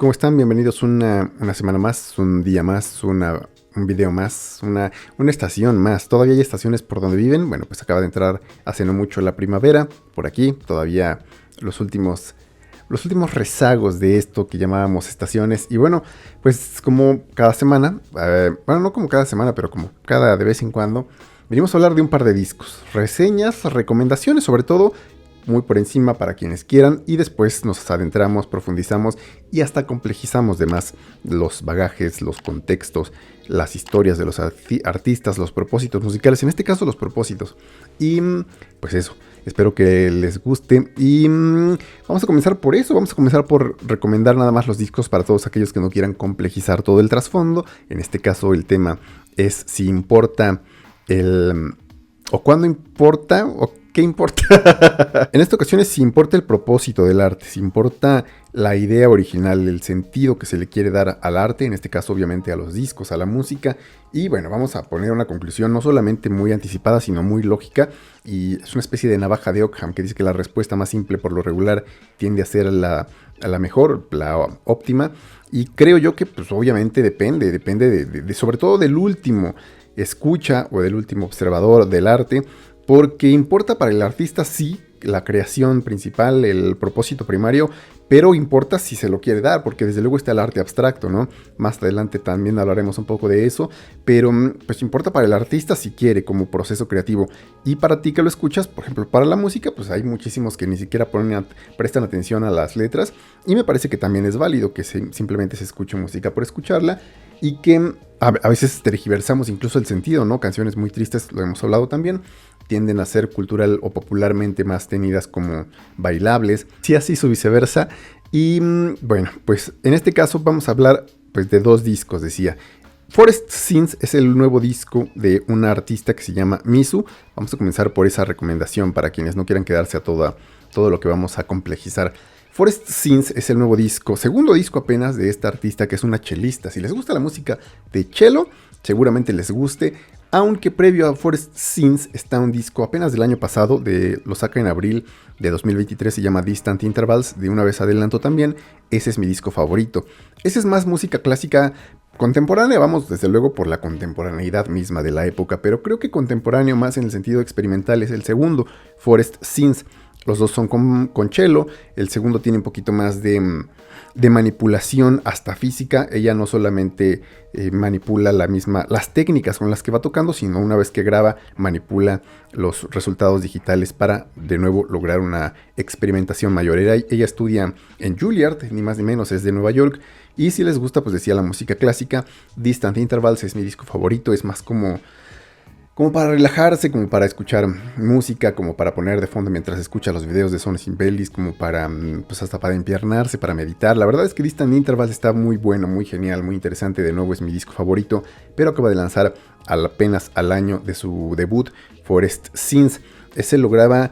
¿Cómo están? Bienvenidos una semana más, un día más, un video más, una estación más. Todavía hay estaciones por donde viven. Bueno, pues acaba de entrar hace no mucho la primavera por aquí. Todavía los últimos rezagos de esto que llamábamos estaciones. Y bueno, pues como cada semana, bueno, no como cada semana, pero como cada de vez en cuando, venimos a hablar de un par de discos, reseñas, recomendaciones sobre todo, muy por encima para quienes quieran, y después nos adentramos, profundizamos y hasta complejizamos de más los bagajes, los contextos, las historias de los artistas, los propósitos musicales, en este caso los propósitos. Y pues eso, espero que les guste y vamos a comenzar por eso, vamos a comenzar por recomendar nada más los discos para todos aquellos que no quieran complejizar todo el trasfondo. En este caso el tema es si importa o cuándo importa o qué importa. En esta ocasión es si importa el propósito del arte, si importa la idea original, el sentido que se le quiere dar al arte, en este caso obviamente a los discos, a la música. Y bueno, vamos a poner una conclusión no solamente muy anticipada, sino muy lógica. Y es una especie de navaja de Ockham que dice que la respuesta más simple por lo regular tiende a ser la mejor, la óptima. Y creo yo que pues obviamente depende de sobre todo del último escucha o del último observador del arte, porque importa para el artista sí la creación principal, el propósito primario, pero importa si se lo quiere dar, porque desde luego está el arte abstracto, ¿no? Más adelante también hablaremos un poco de eso, pero pues importa para el artista si quiere como proceso creativo, y para ti que lo escuchas, por ejemplo, para la música, pues hay muchísimos que ni siquiera prestan atención a las letras, y me parece que también es válido que simplemente se escuche música por escucharla, y que a veces tergiversamos incluso el sentido, ¿no? Canciones muy tristes, lo hemos hablado también, tienden a ser cultural o popularmente más tenidas como bailables, si así su viceversa. Y bueno, pues en este caso vamos a hablar pues de dos discos, decía. Forest Sins es el nuevo disco de una artista que se llama Misu. Vamos a comenzar por esa recomendación para quienes no quieran quedarse a todo lo que vamos a complejizar. Forest Sins es el nuevo disco, segundo disco apenas de esta artista que es una chelista. Si les gusta la música de cello, seguramente les guste. Aunque previo a Forest Sins está un disco apenas del año pasado, lo saca en abril de 2023, se llama Distant Intervals, de una vez adelanto también, ese es mi disco favorito. Ese es más música clásica contemporánea, vamos desde luego por la contemporaneidad misma de la época, pero creo que contemporáneo más en el sentido experimental es el segundo, Forest Sins. Los dos son con cello, el segundo tiene un poquito más de manipulación hasta física. Ella no solamente manipula las técnicas con las que va tocando, sino una vez que graba, manipula los resultados digitales para de nuevo lograr una experimentación mayor. Ella estudia en Juilliard, ni más ni menos, es de Nueva York. Y si les gusta, pues decía la música clásica, Distant Intervals es mi disco favorito, es más como para relajarse, como para escuchar música, como para poner de fondo mientras escucha los videos de Sonny Simbellis, como para, pues hasta para empiernarse, para meditar. La verdad es que Distant Intervals está muy bueno, muy genial, muy interesante. De nuevo es mi disco favorito, pero acaba de lanzar apenas al año de su debut, Forest Sins. Ese lo graba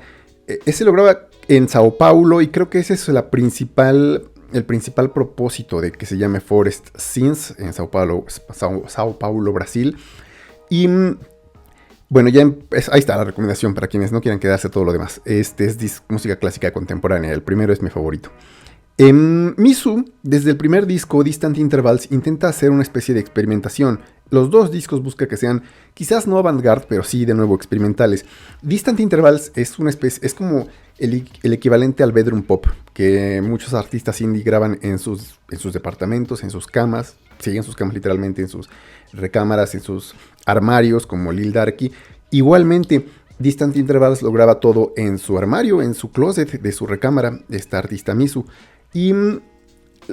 en Sao Paulo y creo que ese es el principal propósito de que se llame Forest Sins en Sao Paulo, Brasil. Y bueno, ahí está la recomendación para quienes no quieran quedarse todo lo demás. Este es música clásica contemporánea, el primero es mi favorito. Misu, desde el primer disco, Distant Intervals, intenta hacer una especie de experimentación. Los dos discos busca que sean, quizás no avant-garde, pero sí de nuevo experimentales. Distant Intervals es una especie, es como el equivalente al bedroom pop, que muchos artistas indie graban en sus departamentos, en sus camas, sí, en sus camas literalmente, en sus recámaras, en sus armarios, como Lil Darky. Igualmente, Distant Intervals lo graba todo en su armario, en su closet de su recámara, esta artista Misu. Y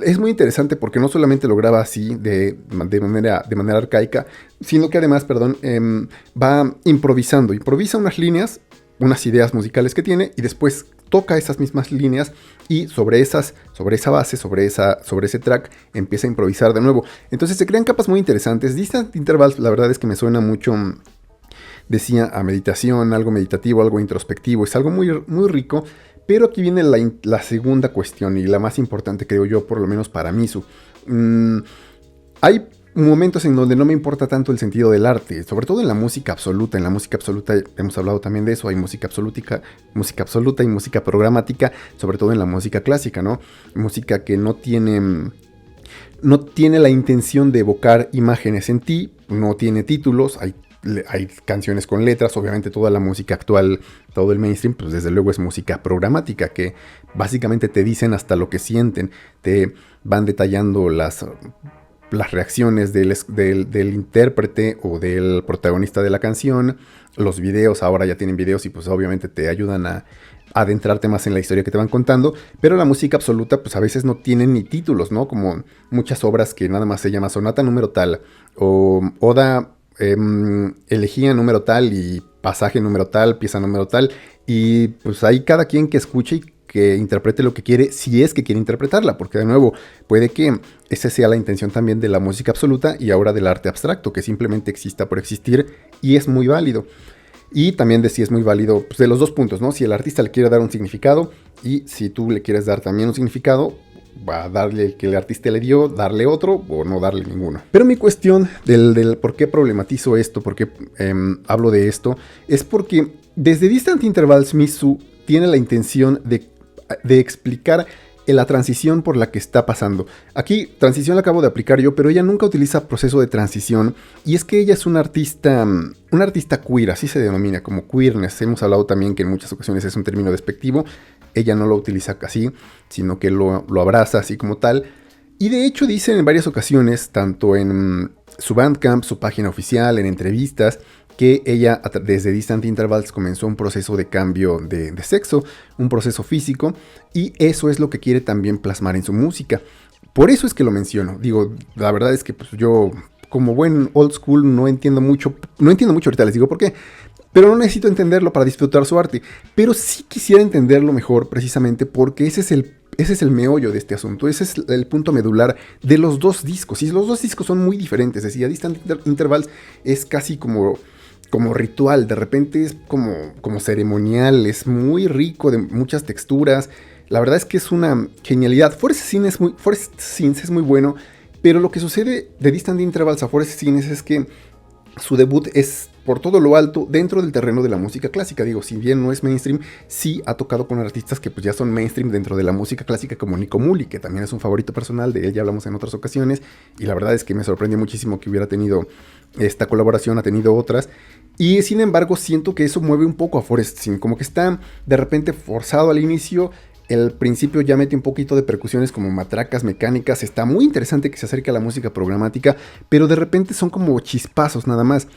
es muy interesante porque no solamente lo graba así de manera arcaica, sino que además, va improvisa unas líneas, unas ideas musicales que tiene, y después toca esas mismas líneas y sobre esa base, sobre ese track, empieza a improvisar de nuevo. Entonces se crean capas muy interesantes. Distant Intervals, la verdad es que me suena mucho, decía, a meditación, algo meditativo, algo introspectivo, es algo muy, muy rico. Pero aquí viene la segunda cuestión y la más importante, creo yo, por lo menos para Misu. Hay momentos en donde no me importa tanto el sentido del arte, sobre todo en la música absoluta. En la música absoluta hemos hablado también de eso, hay música absoluta y música programática, sobre todo en la música clásica, ¿no? Música que no tiene no tiene la intención de evocar imágenes en ti, no tiene títulos, hay canciones con letras, obviamente toda la música actual, todo el mainstream, pues desde luego es música programática, que básicamente te dicen hasta lo que sienten, te van detallando las reacciones del intérprete o del protagonista de la canción. Los videos ahora ya tienen videos y pues obviamente te ayudan a adentrarte más en la historia que te van contando, pero la música absoluta pues a veces no tienen ni títulos, ¿no? Como muchas obras que nada más se llama sonata número tal o oda elegía número tal y pasaje número tal, pieza número tal, y pues ahí cada quien que escuche y que interprete lo que quiere, si es que quiere interpretarla, porque de nuevo, puede que esa sea la intención también de la música absoluta y ahora del arte abstracto, que simplemente exista por existir y es muy válido. Y también de si es muy válido, pues de los dos puntos, ¿no? Si el artista le quiere dar un significado y si tú le quieres dar también un significado, va a darle el que el artista le dio, darle otro o no darle ninguno. Pero mi cuestión del por qué problematizo esto, por qué hablo de esto, es porque desde Distant Intervals Mizu tiene la intención de explicar la transición por la que está pasando. Aquí, transición la acabo de aplicar yo, pero ella nunca utiliza proceso de transición. Y es que ella es una artista queer, así se denomina, como queerness. Hemos hablado también que en muchas ocasiones es un término despectivo. Ella no lo utiliza así, sino que lo abraza así como tal. Y de hecho dicen en varias ocasiones, tanto en su Bandcamp, su página oficial, en entrevistas, que ella desde Distant Intervals comenzó un proceso de cambio de sexo, un proceso físico, y eso es lo que quiere también plasmar en su música. Por eso es que lo menciono. Digo, la verdad es que pues, yo, como buen old school, no entiendo mucho ahorita, les digo por qué, pero no necesito entenderlo para disfrutar su arte, pero sí quisiera entenderlo mejor precisamente porque ese es el meollo de este asunto, ese es el punto medular de los dos discos, y los dos discos son muy diferentes. Decía, Distant Intervals es casi como ritual, de repente es como ceremonial, es muy rico de muchas texturas. La verdad es que es una genialidad. Forest Scenes es muy bueno, pero lo que sucede de Distant Intervals a Forest Scenes es que su debut es por todo lo alto dentro del terreno de la música clásica. Digo, si bien no es mainstream, sí ha tocado con artistas que pues ya son mainstream dentro de la música clásica, como Nico Muli, que también es un favorito personal, de él ya hablamos en otras ocasiones, y la verdad es que me sorprendió muchísimo que hubiera tenido esta colaboración, ha tenido otras, y sin embargo siento que eso mueve un poco a Forest Scene, como que está de repente forzado al inicio. El principio ya mete un poquito de percusiones como matracas mecánicas. Está muy interesante que se acerque a la música programática, pero de repente son como chispazos nada más.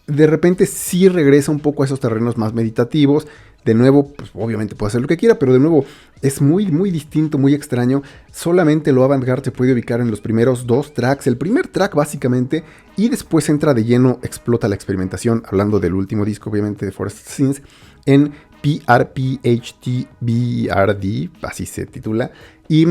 De repente sí regresa un poco a esos terrenos más meditativos. De nuevo, pues obviamente puede hacer lo que quiera, pero de nuevo es muy, muy distinto, muy extraño. Solamente lo avant-garde se puede ubicar en los primeros dos tracks. El primer track básicamente, y después entra de lleno, explota la experimentación, hablando del último disco obviamente de Forest Scenes, en PRPHTBRD, así se titula, y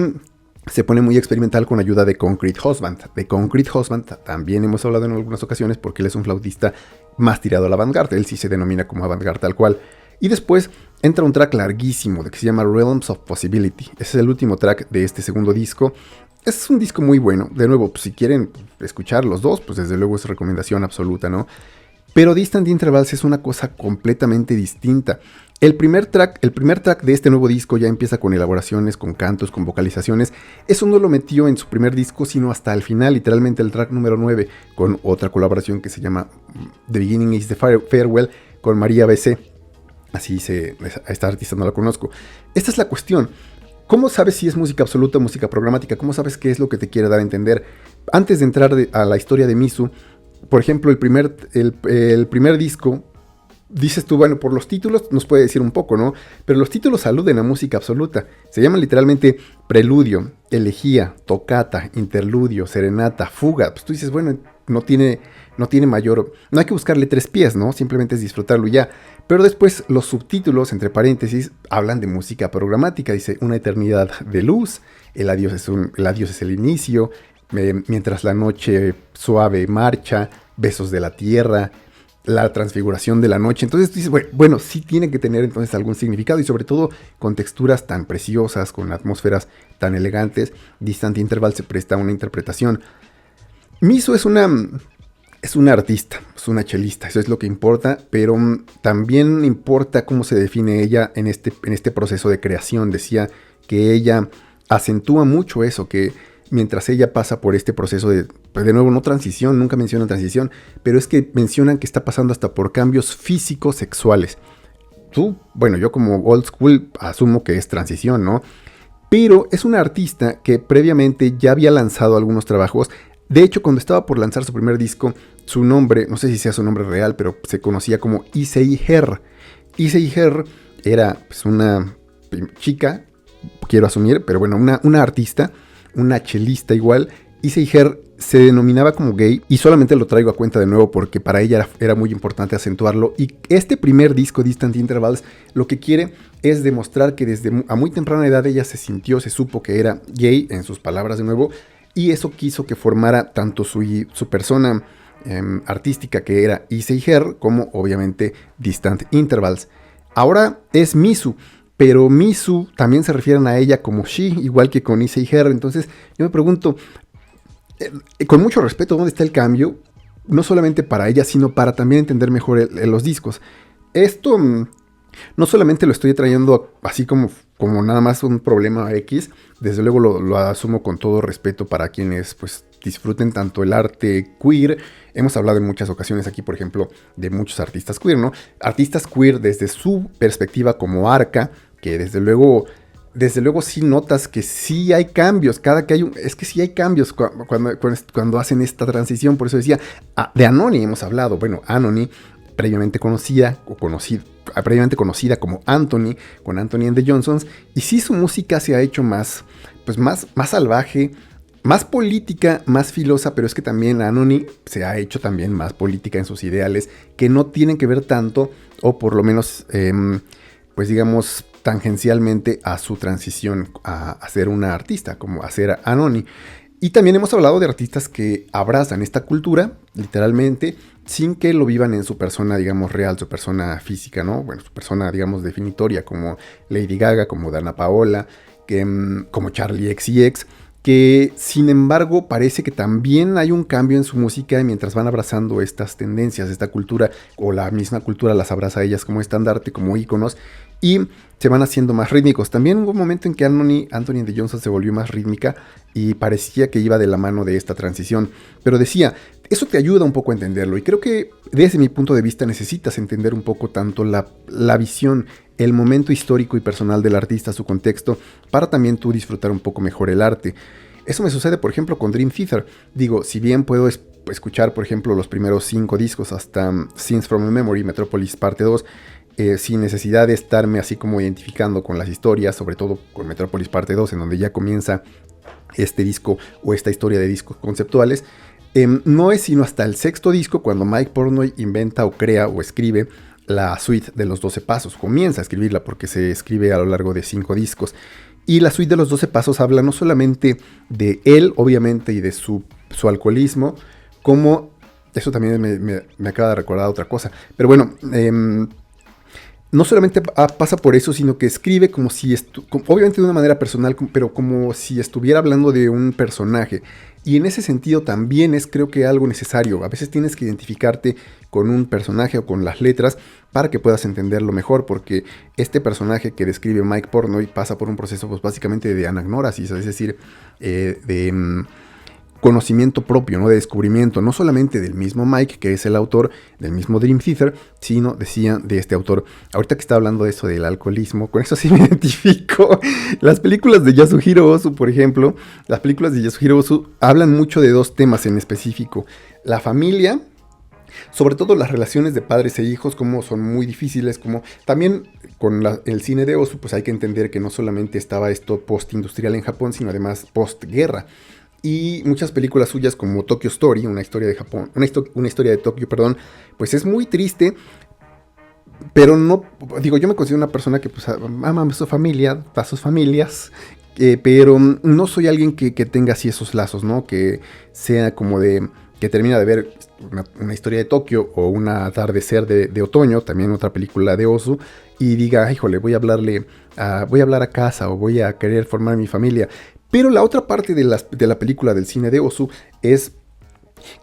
se pone muy experimental con ayuda de Concrete Husband. De Concrete Husband también hemos hablado en algunas ocasiones porque él es un flautista más tirado a la avant-garde, él sí se denomina como avant-garde tal cual. Y después entra un track larguísimo de que se llama Realms of Possibility. Ese es el último track de este segundo disco. Es un disco muy bueno. De nuevo, pues, si quieren escuchar los dos, pues desde luego es recomendación absoluta, ¿no? Pero Distant Intervals es una cosa completamente distinta. El primer track de este nuevo disco ya empieza con elaboraciones, con cantos, con vocalizaciones. Eso no lo metió en su primer disco, sino hasta el final, literalmente el track número 9, con otra colaboración que se llama The Beginning is the Farewell, con María B.C. Así a esta artista no la conozco. Esta es la cuestión. ¿Cómo sabes si es música absoluta o música programática? ¿Cómo sabes qué es lo que te quiere dar a entender? Antes de entrar a la historia de Mizu, por ejemplo, el primer disco, dices tú, bueno, por los títulos nos puede decir un poco, ¿no? Pero los títulos aluden a música absoluta. Se llaman literalmente preludio, elegía, tocata, interludio, serenata, fuga. Pues tú dices, bueno, no tiene mayor... No hay que buscarle tres pies, ¿no? Simplemente es disfrutarlo y ya. Pero después los subtítulos, entre paréntesis, hablan de música programática. Dice, una eternidad de luz, el adiós es el inicio, mientras la noche suave marcha, besos de la tierra, la transfiguración de la noche. Entonces tú dices, bueno, sí tiene que tener entonces algún significado, y sobre todo con texturas tan preciosas, con atmósferas tan elegantes. Distant Interval se presta a una interpretación. Mizu es una artista, es una chelista, eso es lo que importa, pero también importa cómo se define ella en este proceso de creación. Decía que ella acentúa mucho eso, que mientras ella pasa por este proceso de nuevo, no transición, nunca mencionan transición, pero es que mencionan que está pasando hasta por cambios físicos sexuales. Bueno, yo como old school asumo que es transición, ¿no? Pero es una artista que previamente ya había lanzado algunos trabajos. De hecho, cuando estaba por lanzar su primer disco, su nombre, no sé si sea su nombre real, pero se conocía como Issei Her. Issei Her era pues, una chica, quiero asumir, pero bueno, una artista, una chelista igual. Issei Her se denominaba como gay y solamente lo traigo a cuenta de nuevo porque para ella era muy importante acentuarlo. Y este primer disco, Distant Intervals, lo que quiere es demostrar que desde a muy temprana edad ella se supo que era gay, en sus palabras de nuevo, y eso quiso que formara tanto su persona artística, que era Issei Her, como obviamente Distant Intervals. Ahora es Misu, pero Misu también se refieren a ella como she, igual que con Issei Her. Entonces yo me pregunto, con mucho respeto, ¿dónde está el cambio? No solamente para ella, sino para también entender mejor los discos. Esto no solamente lo estoy trayendo así como nada más un problema X. Desde luego lo asumo con todo respeto para quienes pues disfruten tanto el arte queer. Hemos hablado en muchas ocasiones aquí, por ejemplo, de muchos artistas queer, ¿no? Artistas queer desde su perspectiva como Arca, que desde luego sí notas que sí hay cambios. Es que sí hay cambios cuando hacen esta transición. Por eso decía, de Anony hemos hablado. Bueno, Anony, previamente conocida como Anthony, con Anthony and the Johnsons. Y sí, su música se ha hecho más salvaje, más política, más filosa, pero es que también Anony se ha hecho también más política en sus ideales, que no tienen que ver tanto, o por lo menos, pues digamos, tangencialmente a su transición a ser una artista, como a ser Anony. Y también hemos hablado de artistas que abrazan esta cultura, literalmente, sin que lo vivan en su persona, digamos, real, su persona física, ¿no? Bueno, su persona, digamos, definitoria, como Lady Gaga, como Dana Paola, como Charli XCX, que sin embargo parece que también hay un cambio en su música mientras van abrazando estas tendencias, esta cultura, o la misma cultura las abraza a ellas como estandarte, como íconos, y se van haciendo más rítmicos. También hubo un momento en que Anthony and the Johnsons se volvió más rítmica y parecía que iba de la mano de esta transición, pero decía, eso te ayuda un poco a entenderlo, y creo que desde mi punto de vista necesitas entender un poco tanto la visión, el momento histórico y personal del artista, su contexto, para también tú disfrutar un poco mejor el arte. Eso me sucede, por ejemplo, con Dream Theater. Digo, si bien puedo escuchar, por ejemplo, los primeros 5 discos hasta Scenes from a Memory, Metropolis parte 2, sin necesidad de estarme así como identificando con las historias, sobre todo con Metropolis parte 2, en donde ya comienza este disco o esta historia de discos conceptuales, no es sino hasta el 6º disco cuando Mike Portnoy inventa o crea o escribe la suite de los 12 pasos. Comienza a escribirla porque se escribe a lo largo de 5 discos. Y la suite de los 12 pasos habla no solamente de él, obviamente, y de su alcoholismo, como... Eso también me acaba de recordar otra cosa. Pero bueno, no solamente pasa por eso, sino que escribe como si... obviamente de una manera personal, pero como si estuviera hablando de un personaje. Y en ese sentido también es, creo que, algo necesario. A veces tienes que identificarte con un personaje o con las letras para que puedas entenderlo mejor, porque este personaje que describe Mike Portnoy pasa por un proceso pues básicamente de anagnórasis, es decir, de conocimiento propio, ¿no? De descubrimiento, no solamente del mismo Mike, que es el autor del mismo Dream Theater, sino, decía, de este autor. Ahorita que está hablando de eso del alcoholismo, con eso sí me identifico. Las películas de Yasuhiro Ozu, por ejemplo, las películas de Yasuhiro Ozu hablan mucho de 2 temas en específico: la familia, sobre todo las relaciones de padres e hijos, como son muy difíciles, como también con el cine de Ozu, pues hay que entender que no solamente estaba esto post-industrial en Japón, sino además post-guerra. Y muchas películas suyas como Tokyo Story, una historia de Japón, una historia de Tokio, perdón, pues es muy triste, pero no, digo, yo me considero una persona que pues ama a su familia, a sus familias, pero no soy alguien que tenga así esos lazos, ¿no? Que sea como que termina de ver una historia de Tokio o un atardecer de otoño, también otra película de Ozu, y diga, híjole, voy a hablar a casa o voy a querer formar mi familia. Pero la otra parte de la película del cine de Ozu es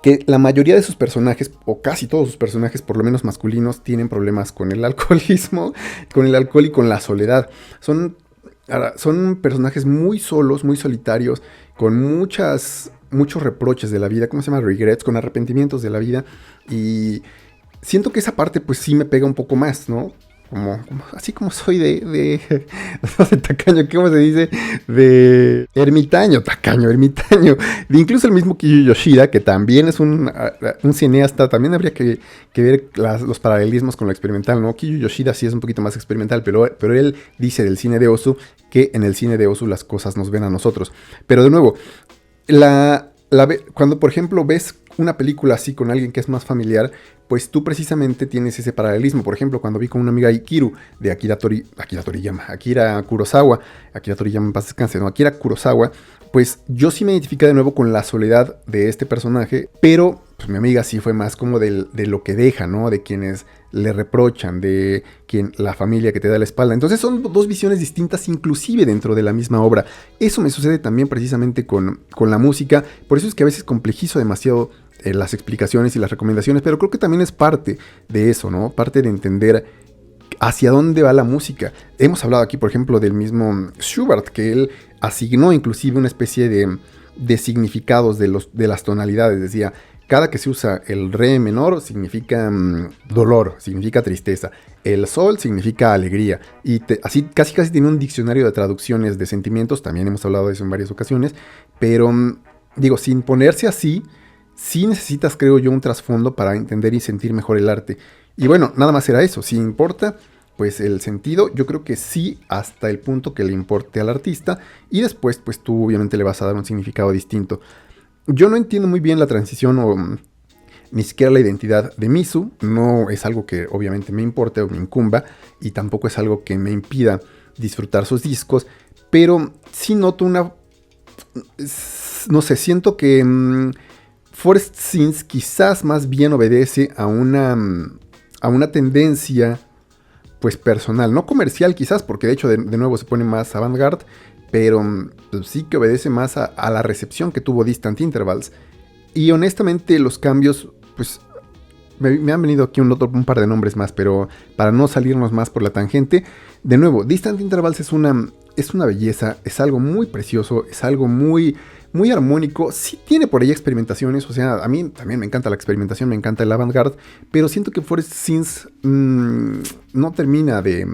que la mayoría de sus personajes, o casi todos sus personajes, por lo menos masculinos, tienen problemas con el alcoholismo, con el alcohol y con la soledad. Son Ahora, son personajes muy solos, muy solitarios, con muchos reproches de la vida, ¿cómo se llama? Regrets, con arrepentimientos de la vida. Y siento que esa parte pues sí me pega un poco más, ¿no? Así como soy no sé, tacaño, ¿cómo se dice? De ermitaño, tacaño, ermitaño. De incluso el mismo Kiyu Yoshida, que también es un cineasta, también habría que ver los paralelismos con lo experimental, ¿no? Kiyu Yoshida sí es un poquito más experimental, pero él dice del cine de Ozu que en el cine de Ozu las cosas nos ven a nosotros. Pero de nuevo, cuando por ejemplo ves una película así con alguien que es más familiar, pues tú precisamente tienes ese paralelismo. Por ejemplo, cuando vi con una amiga Ikiru de Akira Kurosawa, Akira Toriyama en paz descanse, ¿no? Akira Kurosawa, pues yo sí me identifiqué de nuevo con la soledad de este personaje, pero pues mi amiga sí fue más como de lo que deja, ¿no? De quienes le reprochan, de la familia que te da la espalda. Entonces son dos visiones distintas inclusive dentro de la misma obra. Eso me sucede también precisamente con la música, por eso es que a veces complejizo demasiado las explicaciones y las recomendaciones, pero creo que también es parte de eso, ¿no? Parte de entender hacia dónde va la música. Hemos hablado aquí, por ejemplo, del mismo Schubert, que él asignó inclusive una especie de significados de las tonalidades. Decía, cada que se usa el re menor significa dolor, significa tristeza. El sol significa alegría. Y así casi tiene un diccionario de traducciones de sentimientos. También hemos hablado de eso en varias ocasiones. Pero, digo, sin ponerse así, sí necesitas, creo yo, un trasfondo para entender y sentir mejor el arte. Y bueno, nada más era eso. Si importa, pues el sentido, yo creo que sí, hasta el punto que le importe al artista. Y después, pues tú obviamente le vas a dar un significado distinto. Yo no entiendo muy bien la transición o ni siquiera la identidad de Mizu. No es algo que obviamente me importe o me incumba. Y tampoco es algo que me impida disfrutar sus discos. Pero sí noto no sé, siento que Forest Sins quizás más bien obedece a una tendencia pues personal, no comercial quizás, porque de hecho de nuevo se pone más avant-garde, pero pues, sí que obedece más a la recepción que tuvo Distant Intervals. Y honestamente los cambios, pues me han venido aquí un par de nombres más, pero para no salirnos más por la tangente, de nuevo, Distant Intervals es una belleza, es algo muy precioso, es algo muy armónico. Sí tiene por ahí experimentaciones, o sea, a mí también me encanta la experimentación, me encanta el avant-garde, pero siento que Forest Sins no termina de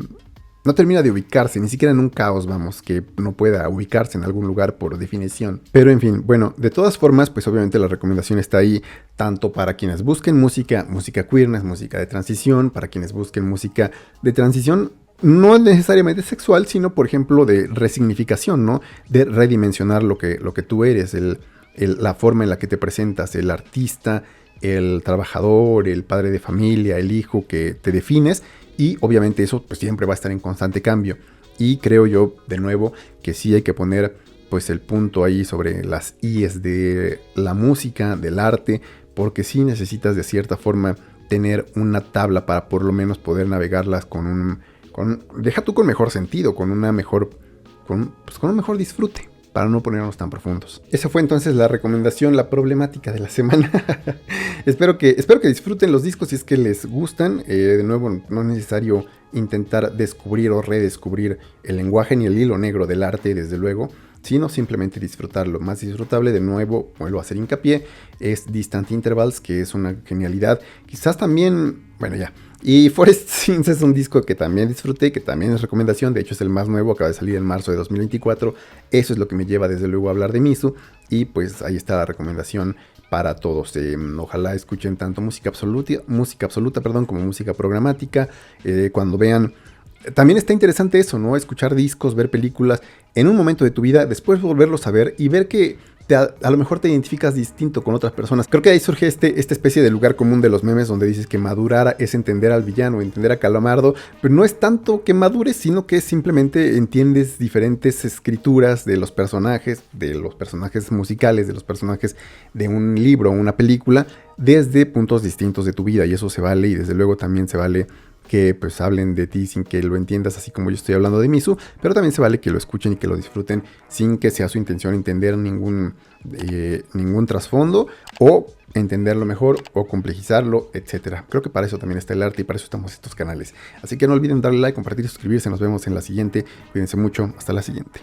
ubicarse, ni siquiera en un caos, vamos, que no pueda ubicarse en algún lugar por definición. Pero en fin, bueno, de todas formas, pues obviamente la recomendación está ahí, tanto para quienes busquen música queerness, música de transición, para quienes busquen música de transición, no necesariamente sexual, sino por ejemplo de resignificación, ¿no? De redimensionar lo que tú eres, la forma en la que te presentas, el artista, el trabajador, el padre de familia, el hijo que te defines. Y obviamente eso pues siempre va a estar en constante cambio. Y creo yo, de nuevo, que sí hay que poner pues el punto ahí sobre las íes de la música, del arte, porque sí necesitas de cierta forma tener una tabla para por lo menos poder navegarlas deja tú con mejor sentido, con un mejor disfrute, para no ponernos tan profundos. Esa fue entonces la recomendación, la problemática de la semana. espero que disfruten los discos si es que les gustan. De nuevo, no es necesario intentar descubrir o redescubrir el lenguaje ni el hilo negro del arte, desde luego, sino simplemente disfrutarlo. Más disfrutable, de nuevo, vuelvo a hacer hincapié, es Distant Intervals, que es una genialidad. Quizás también, bueno ya. Y Forest Sins es un disco que también disfruté, que también es recomendación. De hecho es el más nuevo, acaba de salir en marzo de 2024. Eso es lo que me lleva desde luego a hablar de Mizu. Y pues ahí está la recomendación para todos. Ojalá escuchen tanto música absoluta, como música programática. Cuando vean... También está interesante eso, ¿no? Escuchar discos, ver películas en un momento de tu vida, después volverlos a ver y ver que a lo mejor te identificas distinto con otras personas. Creo que ahí surge esta especie de lugar común de los memes donde dices que madurar es entender al villano, entender a Calamardo, pero no es tanto que madures, sino que simplemente entiendes diferentes escrituras de los personajes musicales, de los personajes de un libro o una película, desde puntos distintos de tu vida, y eso se vale, y desde luego también se vale que pues hablen de ti sin que lo entiendas, así como yo estoy hablando de Mizu, pero también se vale que lo escuchen y que lo disfruten sin que sea su intención entender ningún trasfondo, o entenderlo mejor o complejizarlo, etcétera. Creo que para eso también está el arte y para eso estamos estos canales. Así que no olviden darle like, compartir y suscribirse. Nos vemos en la siguiente. Cuídense mucho. Hasta la siguiente.